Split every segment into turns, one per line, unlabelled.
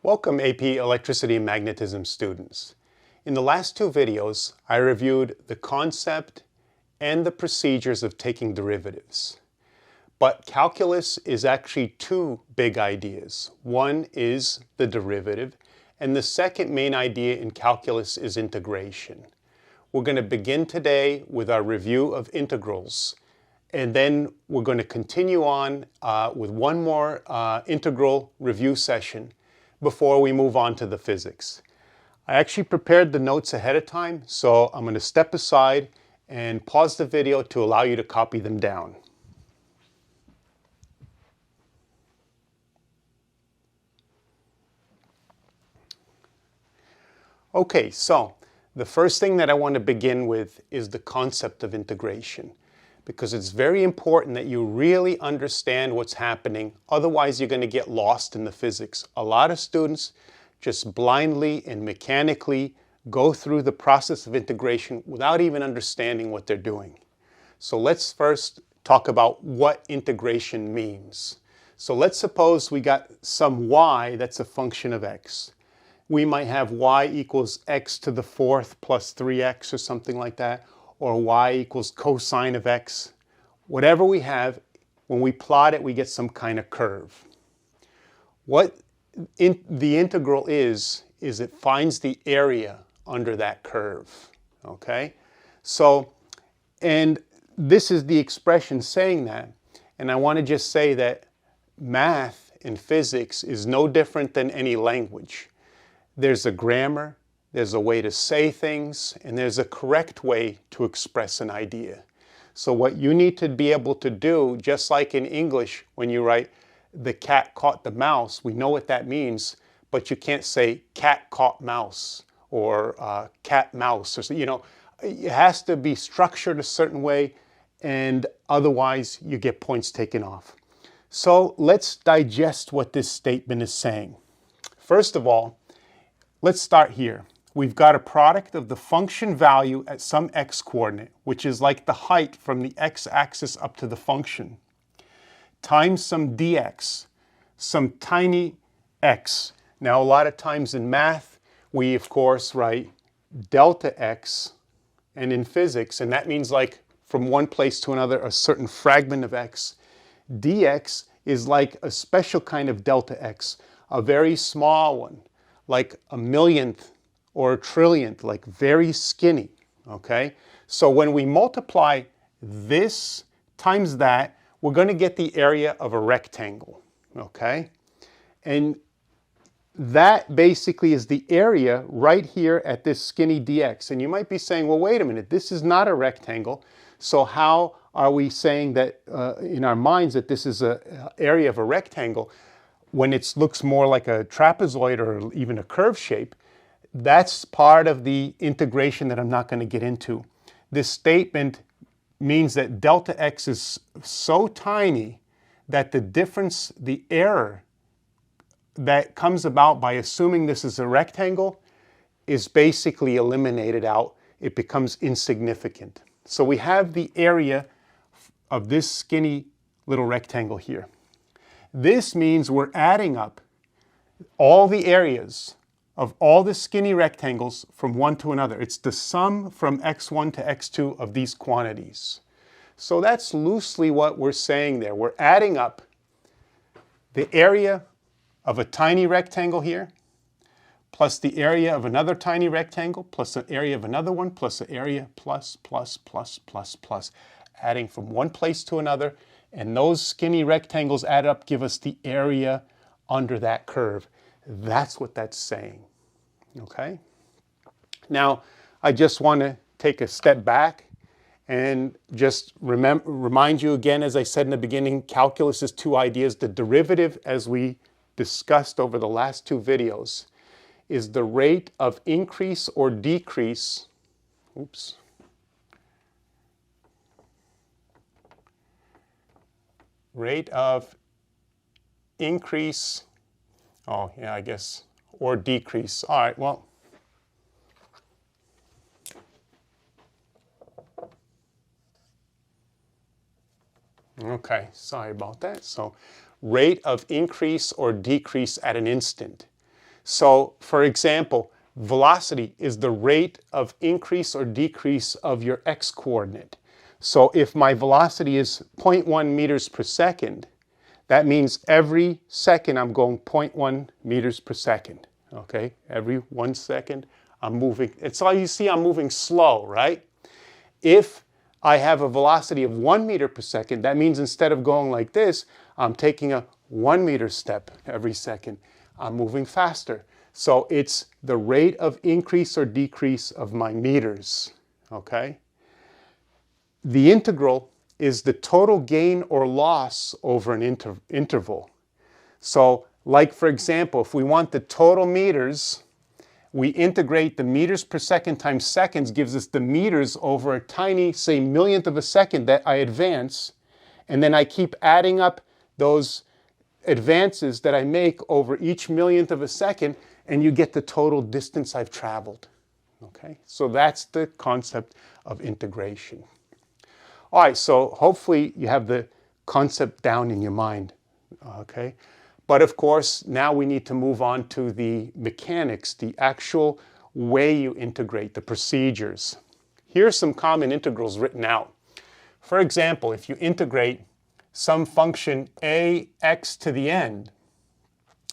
Welcome AP Electricity and Magnetism students. In the last two videos, I reviewed the concept and the procedures of taking derivatives. But calculus is actually two big ideas. One is the derivative, and the second main idea in calculus is integration. We're going to begin today with our review of integrals, and then we're going to continue on with one more integral review session before we move on to the physics. I actually prepared the notes ahead of time, so I'm going to step aside and pause the video to allow you to copy them down. Okay, so the first thing that I want to begin with is the concept of integration, because it's very important that you really understand what's happening. Otherwise, you're going to get lost in the physics. A lot of students just blindly and mechanically go through the process of integration without even understanding what they're doing. So let's first talk about what integration means. So let's suppose we got some y that's a function of x. We might have y equals x to the fourth plus 3x or something like that, or y equals cosine of x. Whatever we have, when we plot it, we get some kind of curve. What the integral is it finds the area under that curve, okay? So, and this is the expression saying that, and I want to just say that math and physics is no different than any language. There's a grammar, there's a way to say things, and there's a correct way to express an idea. So what you need to be able to do, just like in English, when you write, the cat caught the mouse, we know what that means, but you can't say cat caught mouse or cat mouse. Or, you know, it has to be structured a certain way, and otherwise you get points taken off. So let's digest what this statement is saying. First of all, let's start here. We've got a product of the function value at some x coordinate, which is like the height from the x-axis up to the function, times some dx, some tiny x. Now, a lot of times in math, we of course write delta x, and in physics, and that means like from one place to another, a certain fragment of x. Dx is like a special kind of delta x, a very small one, like a millionth or a trillionth, like very skinny, okay? So when we multiply this times that, we're going to get the area of a rectangle, okay? And that basically is the area right here at this skinny dx. And you might be saying, well, wait a minute, this is not a rectangle. So how are we saying that in our minds that this is an area of a rectangle when it looks more like a trapezoid or even a curve shape? That's part of the integration that I'm not going to get into. This statement means that delta x is so tiny that the difference, the error that comes about by assuming this is a rectangle is basically eliminated out. It becomes insignificant. So we have the area of this skinny little rectangle here. This means we're adding up all the areas of all the skinny rectangles from one to another. It's the sum from x1 to x2 of these quantities. So that's loosely what we're saying there. We're adding up the area of a tiny rectangle here, plus the area of another tiny rectangle, plus the area of another one, plus the area plus, adding from one place to another. And those skinny rectangles add up, give us the area under that curve. That's what that's saying, okay? Now, I just want to take a step back and just remind you again, as I said in the beginning, calculus is two ideas. The derivative, as we discussed over the last two videos, is the rate of increase or decrease, rate of increase, or decrease. All right, well, okay, sorry about that. So rate of increase or decrease at an instant. So, for example, velocity is the rate of increase or decrease of your x-coordinate. So if my velocity is 0.1 meters per second, that means every second I'm going 0.1 meters per second. Okay, every 1 second I'm moving. It's all you see, I'm moving slow, right? If I have a velocity of 1 meter per second, that means instead of going like this, I'm taking a 1 meter step every second. I'm moving faster. So it's the rate of increase or decrease of my meters, okay? The integral is the total gain or loss over an interval. So, like for example, if we want the total meters, we integrate the meters per second times seconds gives us the meters over a tiny, say, millionth of a second that I advance, and then I keep adding up those advances that I make over each millionth of a second, and you get the total distance I've traveled. Okay, so that's the concept of integration. All right, so hopefully you have the concept down in your mind. Okay, but of course now we need to move on to the mechanics, the actual way you integrate, the procedures. Here's some common integrals written out. For example, if you integrate some function ax to the n,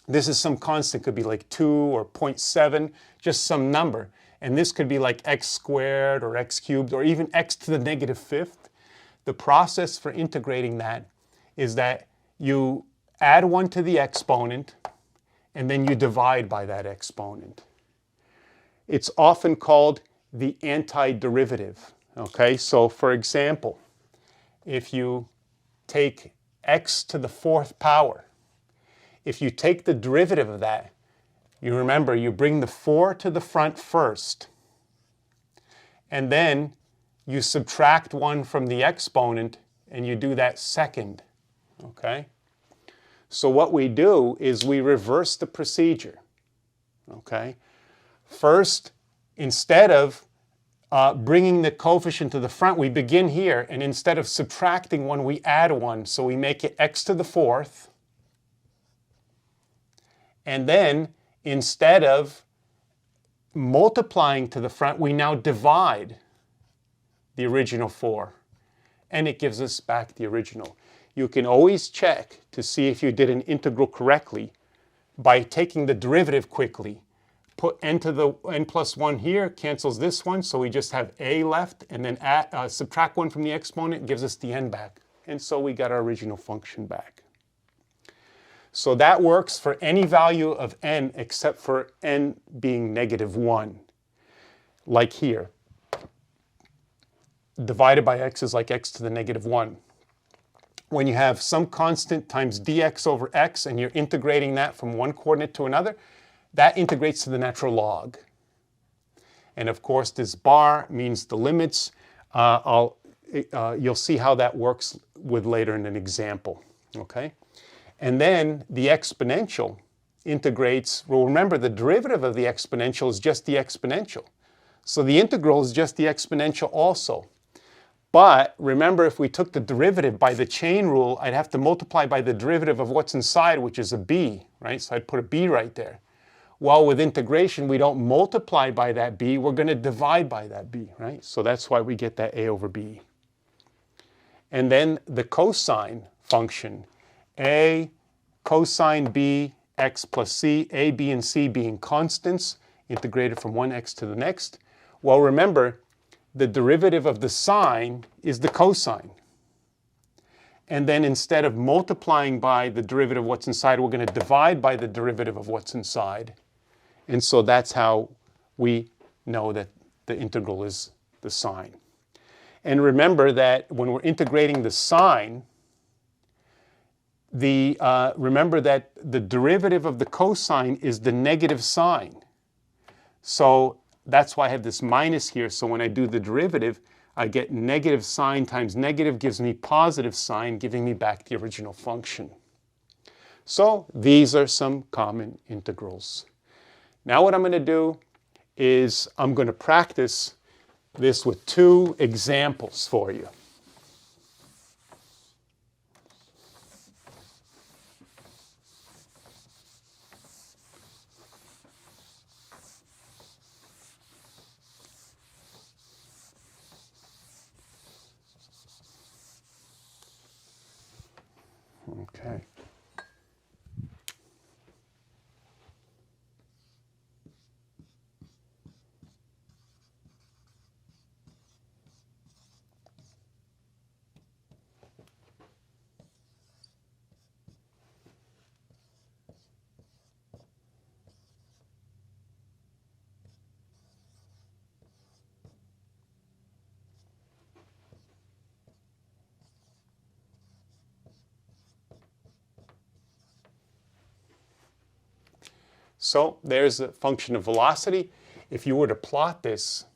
this is some constant, could be like 2 or 0.7, just some number. And this could be like x squared or x cubed or even x to the negative fifth. The process for integrating that is that you add 1 to the exponent and then you divide by that exponent. It's often called the antiderivative. Okay, so for example, if you take x to the 4th power, if you take the derivative of that, you remember you bring the 4 to the front first, and then you subtract 1 from the exponent, and you do that second. Okay? So what we do is we reverse the procedure. Okay? First, instead of bringing the coefficient to the front, we begin here, and instead of subtracting 1, we add 1. So we make it x to the 4th. And then, instead of multiplying to the front, we now divide the original 4. And it gives us back the original. You can always check to see if you did an integral correctly by taking the derivative quickly. Put n to the n plus 1 here, cancels this one, so we just have a left, and then subtract 1 from the exponent, gives us the n back. And so we got our original function back. So that works for any value of n except for n being negative 1. Like here. Divided by x is like x to the negative 1. When you have some constant times dx over x and you're integrating that from one coordinate to another, that integrates to the natural log. And of course, this bar means the limits. You'll see how that works with later in an example. Okay? And then the exponential integrates, well, remember the derivative of the exponential is just the exponential. So the integral is just the exponential also. But remember, if we took the derivative by the chain rule, I'd have to multiply by the derivative of what's inside, which is a b, right? So I'd put a b right there. Well, with integration, we don't multiply by that b, we're going to divide by that b, right? So that's why we get that a over b. And then the cosine function, a cosine b x plus c, a, b, and c being constants, integrated from one x to the next. Well, remember, the derivative of the sine is the cosine. And then instead of multiplying by the derivative of what's inside, we're going to divide by the derivative of what's inside. And so that's how we know that the integral is the sine. And remember that when we're integrating the sine, remember that the derivative of the cosine is the negative sine. So that's why I have this minus here. So when I do the derivative, I get negative sine times negative gives me positive sine, giving me back the original function. So these are some common integrals. Now what I'm going to do is I'm going to practice this with 2 examples for you. Okay. So there's a function of velocity. If you were to plot this,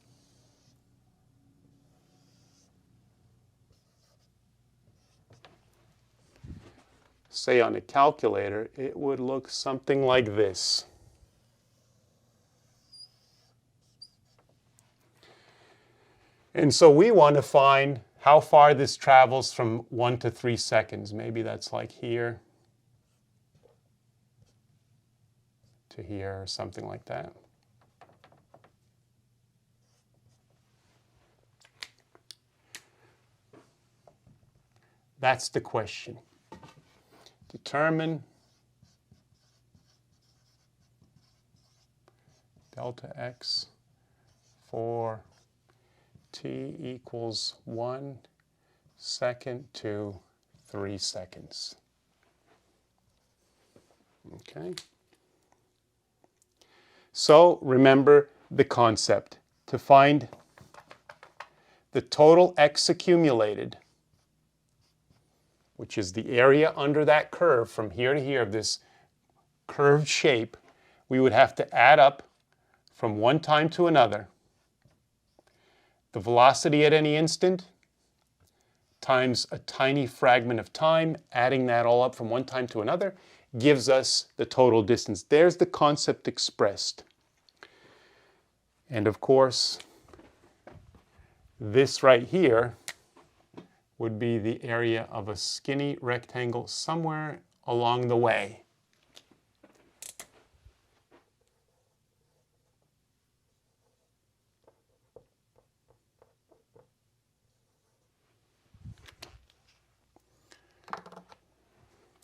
say on a calculator, it would look something like this. And so we want to find how far this travels from 1 to 3 seconds. Maybe that's like here to here or something like that. That's the question. Determine delta x for t equals 1 second to 3 seconds. Okay. So remember the concept. To find the total x accumulated, which is the area under that curve from here to here of this curved shape, we would have to add up from one time to another the velocity at any instant times a tiny fragment of time, adding that all up from one time to another, gives us the total distance. There's the concept expressed. And of course, this right here would be the area of a skinny rectangle somewhere along the way.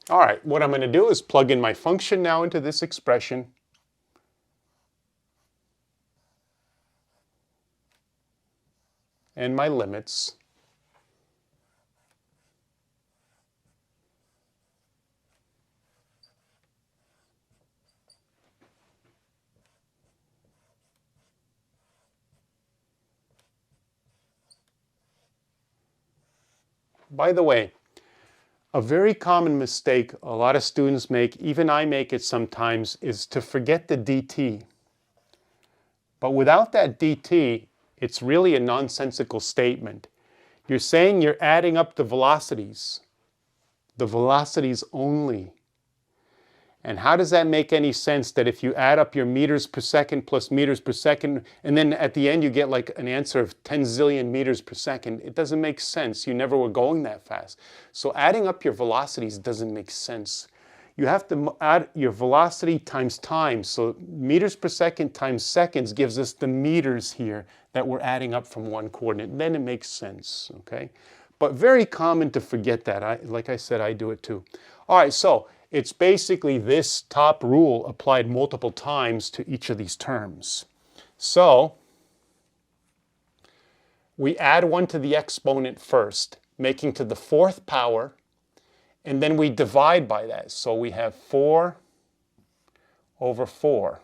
All right, what I'm going to do is plug in my function now into this expression. And my limits. By the way, a very common mistake a lot of students make, even I make it sometimes, is to forget the dt. But without that dt, it's really a nonsensical statement. You're saying you're adding up the velocities only. And how does that make any sense that if you add up your meters per second plus meters per second, and then at the end you get like an answer of 10 zillion meters per second, it doesn't make sense. You never were going that fast. So adding up your velocities doesn't make sense. You have to add your velocity times time. So meters per second times seconds gives us the meters here that we're adding up from one coordinate. And then it makes sense, okay? But very common to forget that. Like I said, I do it too. All right, so it's basically this top rule applied multiple times to each of these terms. So we add 1 to the exponent first, making to the 4th power, and then we divide by that. So we have 4 over 4.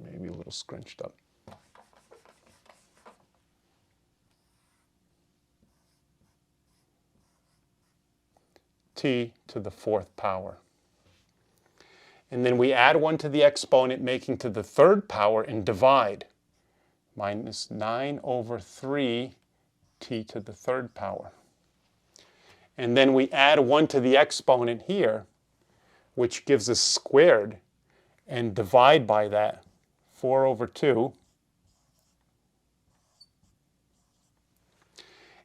Maybe a little scrunched up. T to the 4th power. And then we add 1 to the exponent, making to the 3rd power, and divide. Minus 9 over 3 t to the 3rd power. And then we add 1 to the exponent here, which gives us squared, and divide by that, 4 over 2.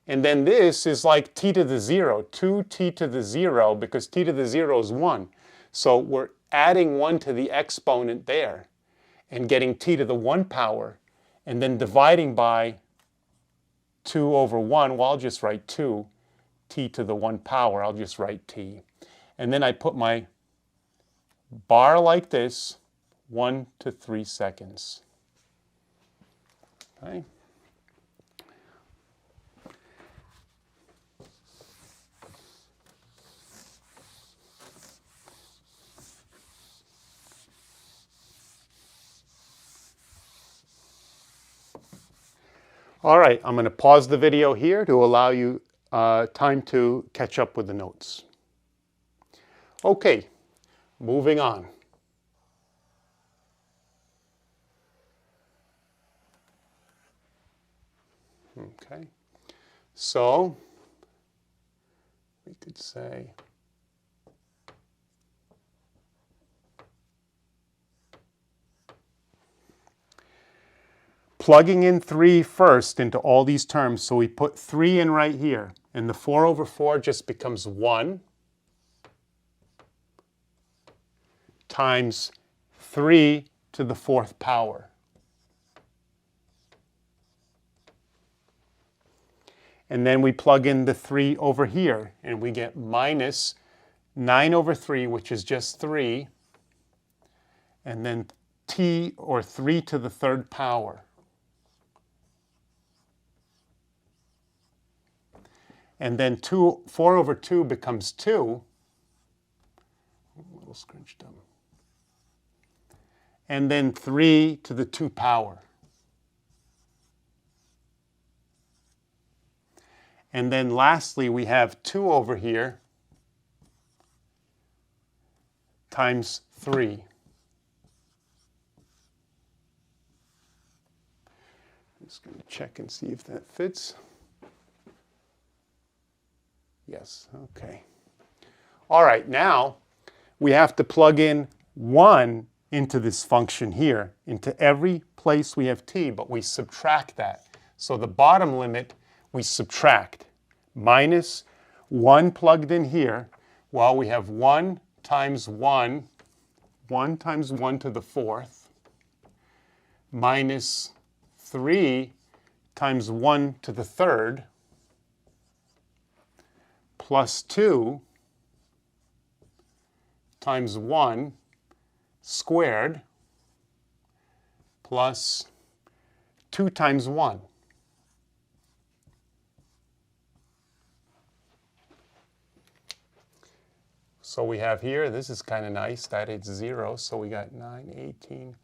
And then this is like t to the 0, 2t to the 0, because t to the 0 is 1. So we're adding 1 to the exponent there and getting t to the 1 power, and then dividing by 2 over 1. Well, I'll just write 2, t to the 1 power. I'll just write t. And then I put my bar like this, 1 to 3 seconds. Okay. All right, I'm going to pause the video here to allow you time to catch up with the notes. Okay, moving on. Okay, so we could say plugging in 3 first into all these terms, so we put 3 in right here, and the 4 over 4 just becomes 1 times 3 to the 4th power. And then we plug in the 3 over here, and we get minus 9 over 3, which is just 3, and then t, or 3 to the 3rd power. And then 4 over 2 becomes 2. A little scrunched up. And then 3 to the 2 power. And then lastly, we have 2 over here times 3. I'm just going to check and see if that fits. Yes, okay. All right, now we have to plug in 1 into this function here, into every place we have t, but we subtract that. So the bottom limit we subtract. Minus 1 plugged in here, well, we have 1 times 1, 1 times 1 to the 4th, minus 3 times 1 to the 3rd, plus 2 times 1 squared, plus 2 times 1. So we have here, this is kind of nice, that it's 0, so we got 9, 18,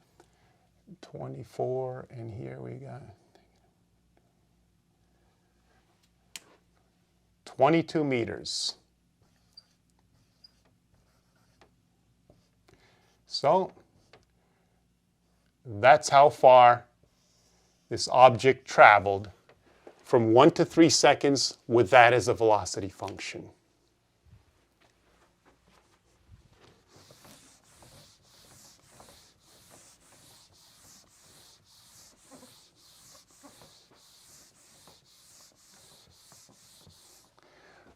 24, and here we got 22 meters. So that's how far this object traveled from 1 to 3 seconds with that as a velocity function.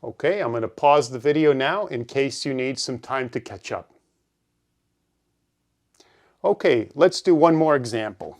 Okay, I'm going to pause the video now in case you need some time to catch up. Okay, let's do one more example.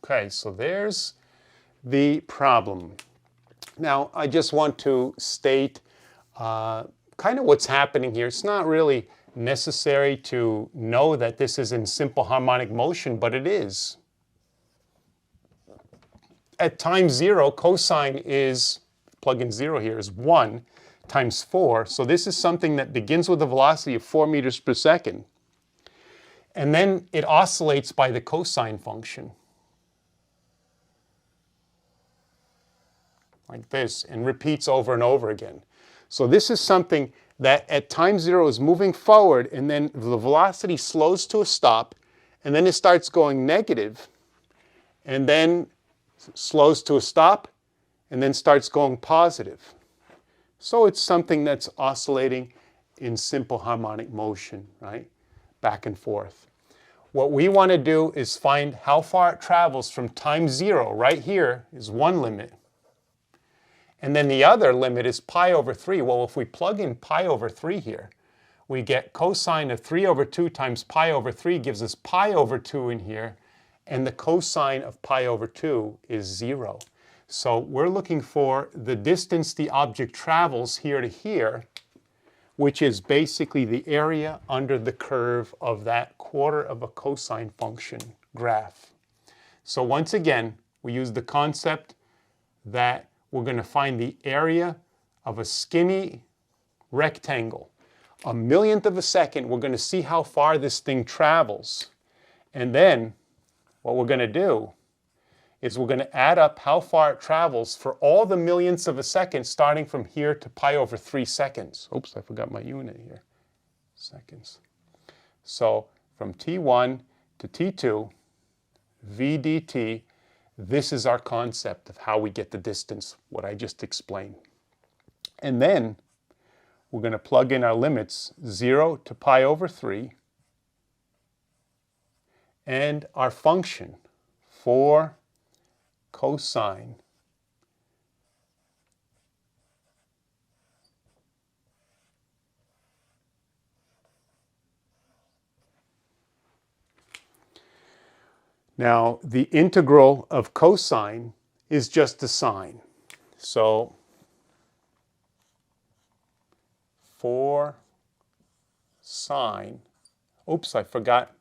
Okay, so there's the problem. Now, I just want to state kind of what's happening here. It's not really necessary to know that this is in simple harmonic motion, but it is. At time 0, cosine is, plug in 0 here, is 1 times 4. So this is something that begins with a velocity of 4 meters per second. And then it oscillates by the cosine function. Like this, and repeats over and over again. So this is something that at time 0 is moving forward, and then the velocity slows to a stop, and then it starts going negative, and then slows to a stop, and then starts going positive. So it's something that's oscillating in simple harmonic motion, right? Back and forth. What we want to do is find how far it travels from time 0. Right here is one limit. And then the other limit is pi over 3. Well, if we plug in pi over 3 here, we get cosine of 3 over 2 times pi over 3 gives us pi over 2 in here. And the cosine of pi over 2 is 0. So we're looking for the distance the object travels here to here, which is basically the area under the curve of that quarter of a cosine function graph. So once again, we use the concept that we're going to find the area of a skinny rectangle. A millionth of a second, we're going to see how far this thing travels. And then what we're going to do is we're going to add up how far it travels for all the millionths of a second starting from here to pi over 3 seconds. Oops, I forgot my unit here. Seconds. So from t1 to t2, v dt, this is our concept of how we get the distance, what I just explained. And then we're going to plug in our limits, 0 to pi over 3, and our function, 4 cosine now the integral of cosine is just a sine. So 4 sine, oops, I forgot.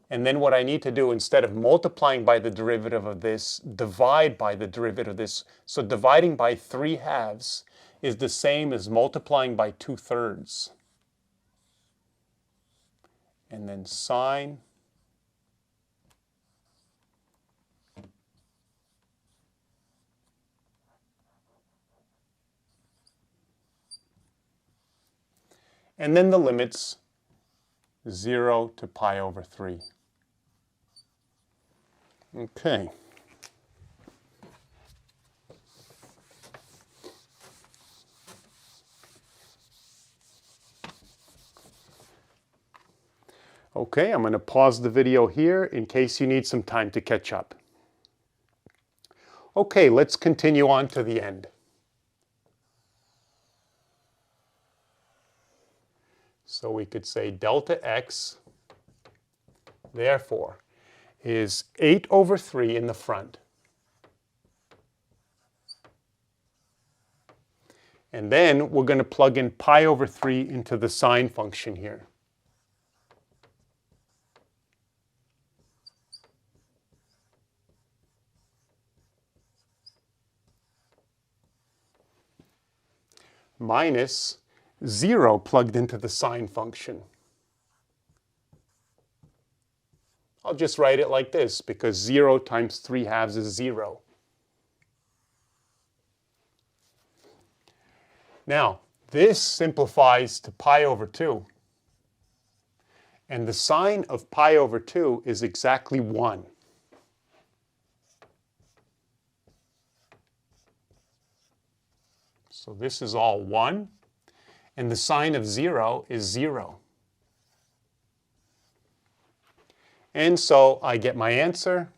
And then what I need to do, instead of multiplying by the derivative of this, divide by the derivative of this. So dividing by 3/2 is the same as multiplying by 2/3. And then sine and then the limits 0 to pi over 3. Okay. Okay, I'm going to pause the video here in case you need some time to catch up. Okay, let's continue on to the end. So we could say delta x, therefore, is 8 over 3 in the front. And then we're going to plug in pi over 3 into the sine function here. Minus 0 plugged into the sine function. I'll just write it like this because 0 times 3/2 is 0. Now, this simplifies to pi over 2. And the sine of pi over 2 is exactly 1. So this is all 1. And the sine of 0 is 0. And so I get my answer.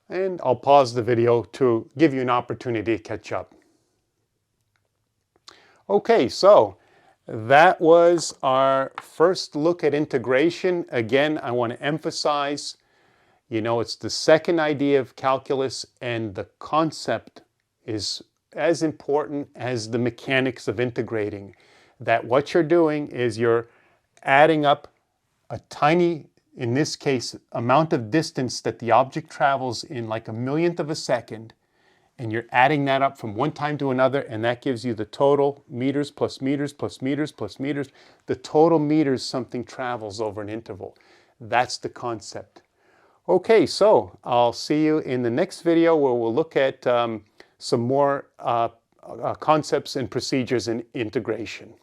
And I'll pause the video to give you an opportunity to catch up. Okay, so that was our first look at integration. Again, I want to emphasize, it's the second idea of calculus, and the concept is as important as the mechanics of integrating. That what you're doing is you're adding up a tiny, in this case, amount of distance that the object travels in like a millionth of a second, and you're adding that up from one time to another, and that gives you the total meters plus meters plus meters plus meters. The total meters something travels over an interval. That's the concept. Okay, so I'll see you in the next video where we'll look at some more concepts and procedures in integration.